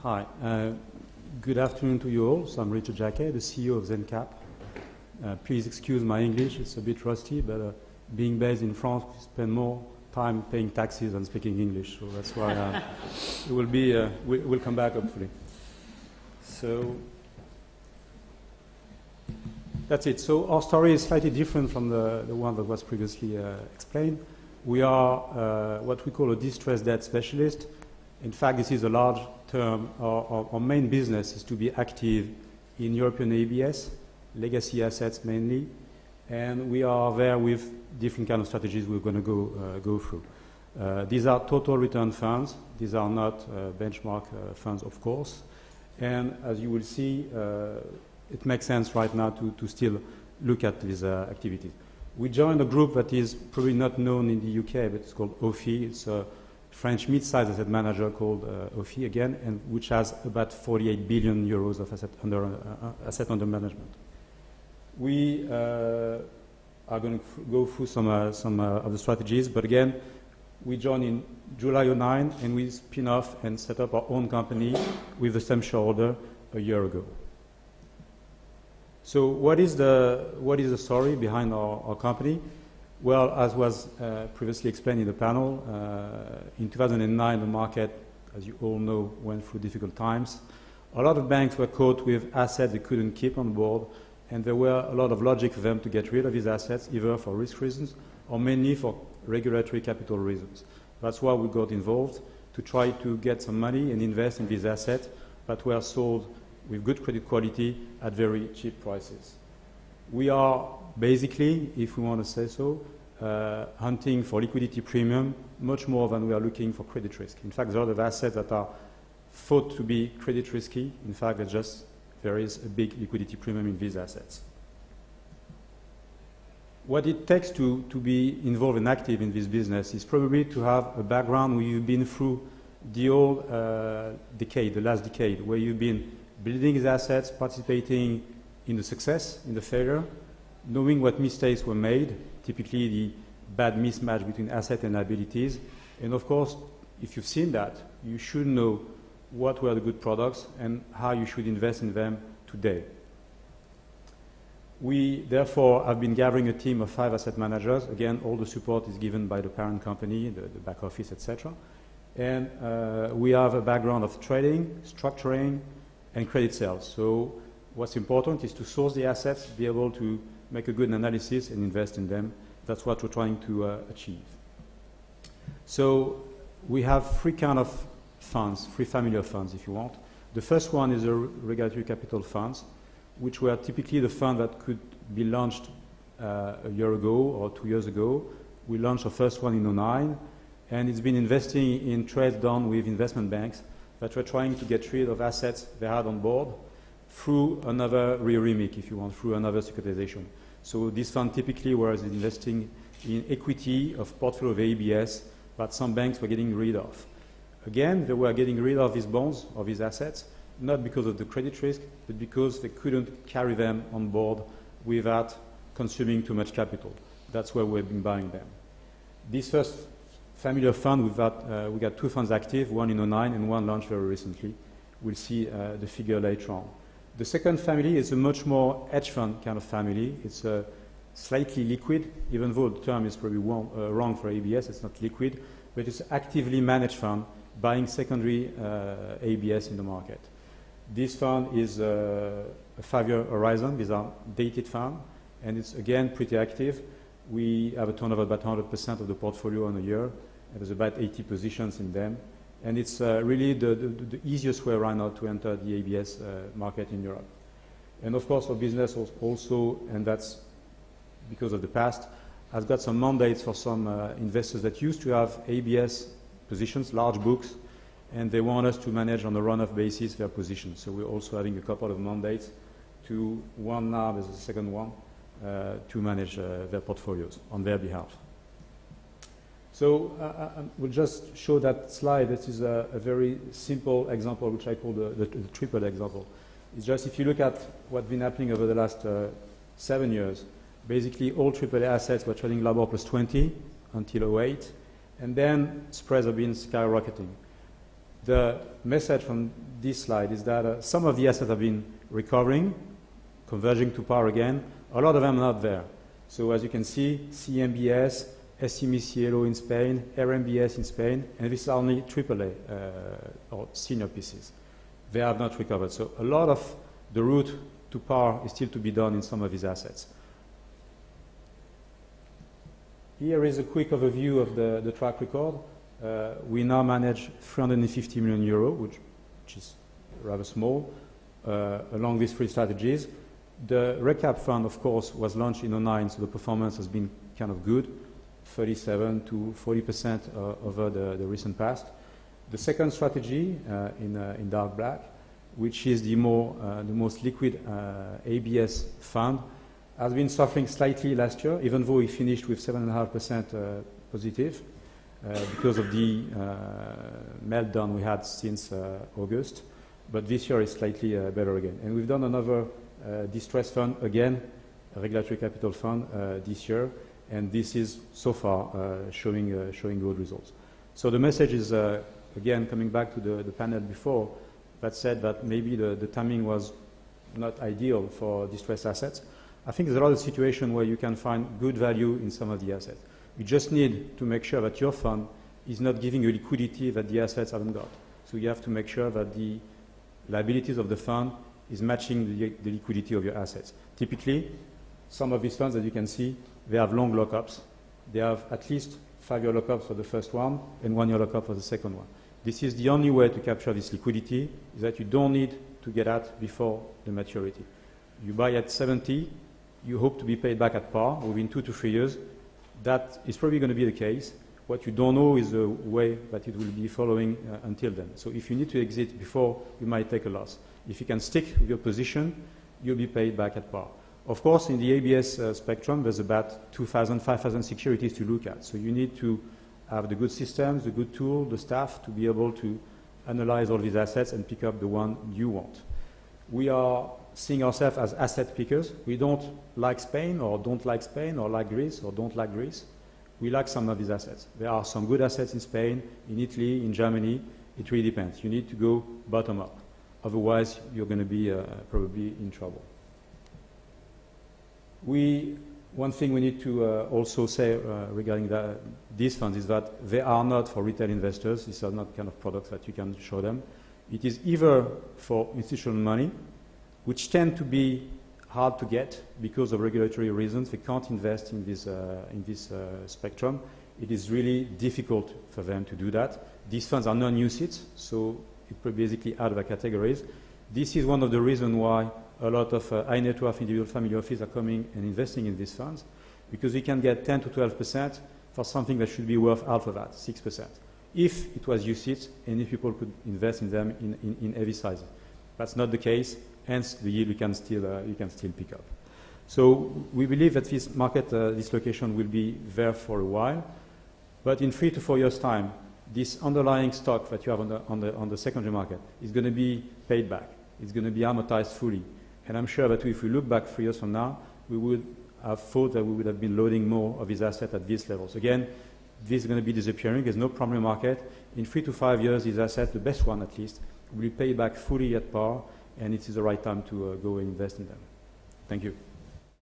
Hi. Good afternoon to you all. So I'm Richard Jacquet, the CEO of Zencap. Please excuse my English. It's a bit rusty, but being based in France, we spend more time paying taxes than speaking English. So that's why it will be, we'll come back hopefully. So that's it. So our story is slightly different from the one that was previously explained. We are what we call a distressed debt specialist. In fact, this is a large term. Our main business is to be active in European ABS, legacy assets mainly, and we are there with different kind of strategies we're going to go through. These are total return funds. These are not benchmark funds, of course. And as you will see, it makes sense right now to still look at these activities. We joined a group that is probably not known in the UK, but it's called OFI. It's a French mid-sized asset manager called OFI again, and which has about 48 billion euros of asset under management. We are going to go through some of the strategies, but again, we joined in July 2009, and we spin off and set up our own company with the same shareholder a year ago. So what is the story behind our company? Well, as was previously explained in the panel, in 2009 the market, as you all know, went through difficult times. A lot of banks were caught with assets they couldn't keep on board, and there were a lot of logic for them to get rid of these assets, either for risk reasons or mainly for regulatory capital reasons. That's why we got involved, to try to get some money and invest in these assets that were sold with good credit quality at very cheap prices. We are basically, if we want to say so, hunting for liquidity premium much more than we are looking for credit risk. In fact, there are a lot of assets that are thought to be credit risky. In fact, there is a big liquidity premium in these assets. What it takes to be involved and active in this business is probably to have a background where you've been through the old decade, the last decade, where you've been building these assets, participating in the success, in the failure, knowing what mistakes were made, typically the bad mismatch between asset and liabilities. And of course, if you've seen that, you should know what were the good products and how you should invest in them today. We, therefore, have been gathering a team of 5 asset managers. Again, all the support is given by the parent company, the back office, etc. And we have a background of trading, structuring, and credit sales. So what's important is to source the assets, be able to make a good analysis and invest in them. That's what we're trying to achieve. So we have 3 kind of funds, 3 family of funds if you want. The first one is a regulatory capital funds, which were typically the fund that could be launched a year ago or 2 years ago. We launched our first one in 2009, and it's been investing in trades done with investment banks that were trying to get rid of assets they had on board through another re-REMIC, if you want, through another securitization. So this fund typically was investing in equity of portfolio of ABS that some banks were getting rid of. Again, they were getting rid of these bonds, of these assets, not because of the credit risk, but because they couldn't carry them on board without consuming too much capital. That's where we've been buying them. This first family of fund, we got 2 funds active, one in 2009 and one launched very recently. We'll see the figure later on. The second family is a much more hedge fund kind of family. It's slightly liquid, even though the term is probably wrong for ABS. It's not liquid, but it's actively managed fund buying secondary ABS in the market. This fund is a 5-year horizon. These are dated funds, and it's again pretty active. We have a turnover of about 100% of the portfolio in a year, and there's about 80 positions in them. And it's really the easiest way right now to enter the ABS market in Europe. And of course, our business also, and that's because of the past, has got some mandates for some investors that used to have ABS positions, large books, and they want us to manage on a run-off basis their positions. So we're also having a couple of mandates to, one now, there's a second one, to manage their portfolios on their behalf. So we'll just show that slide. This is a very simple example, which I call the triple example. It's just if you look at what's been happening over the last 7 years, basically all AAA assets were trading LIBOR plus 20 until 2008, and then spreads have been skyrocketing. The message from this slide is that some of the assets have been recovering, converging to par again. A lot of them are not there. So as you can see, CMBS, SME CLO in Spain, RMBS in Spain, and this is only AAA or senior pieces. They have not recovered. So a lot of the route to par is still to be done in some of these assets. Here is a quick overview of the track record. We now manage 350 million euro, which is rather small, along these three strategies. The recap fund, of course, was launched in 2009, so the performance has been kind of good, 37 to 40% over the recent past. The second strategy in dark black, which is the most liquid ABS fund, has been suffering slightly last year, even though we finished with 7.5% positive because of the meltdown we had since August. But this year is slightly better again. And we've done another distress fund, again, a regulatory capital fund this year, and this is so far showing good results. So the message is, again, coming back to the panel before, that said that maybe the timing was not ideal for distressed assets. I think there's a lot of situations where you can find good value in some of the assets. You just need to make sure that your fund is not giving you liquidity that the assets haven't got. So you have to make sure that the liabilities of the fund is matching the liquidity of your assets. Typically, some of these funds, as you can see, they have long lockups. They have at least 5-year lockups for the first one and 1-year lockup for the second one. This is the only way to capture this liquidity, is that you don't need to get out before the maturity. You buy at 70, you hope to be paid back at par within 2 to 3 years. That is probably going to be the case. What you don't know is the way that it will be following until then. So if you need to exit before, you might take a loss. If you can stick with your position, you'll be paid back at par. Of course, in the ABS spectrum, there's about 2,000, 5,000 securities to look at. So you need to have the good systems, the good tool, the staff to be able to analyze all these assets and pick up the one you want. We are seeing ourselves as asset pickers. We don't like Spain or don't like Spain or like Greece or don't like Greece. We like some of these assets. There are some good assets in Spain, in Italy, in Germany. It really depends. You need to go bottom up. Otherwise, you're going to be probably in trouble. One thing we need to also say regarding these funds is that they are not for retail investors. These are not kind of products that you can show them. It is either for institutional money, which tend to be hard to get because of regulatory reasons. They can't invest in this spectrum. It is really difficult for them to do that. These funds are non-UCITS, so it's basically out of the categories. This is one of the reasons why a lot of high net worth individual family offices are coming and investing in these funds, because we can get 10 to 12% for something that should be worth half of that, 6%. If it was UCITS and if people could invest in them in heavy sizes. That's not the case, hence the yield you can still pick up. So we believe that this market dislocation will be there for a while, but in 3 to 4 years' time, this underlying stock that you have on the secondary market is going to be paid back. It's going to be amortized fully. And I'm sure that if we look back 3 years from now, we would have thought that we would have been loading more of these assets at these levels. Again, this is going to be disappearing. There's no primary market. In 3 to 5 years, these assets, the best one at least, will be paid back fully at par, and it is the right time to go and invest in them. Thank you.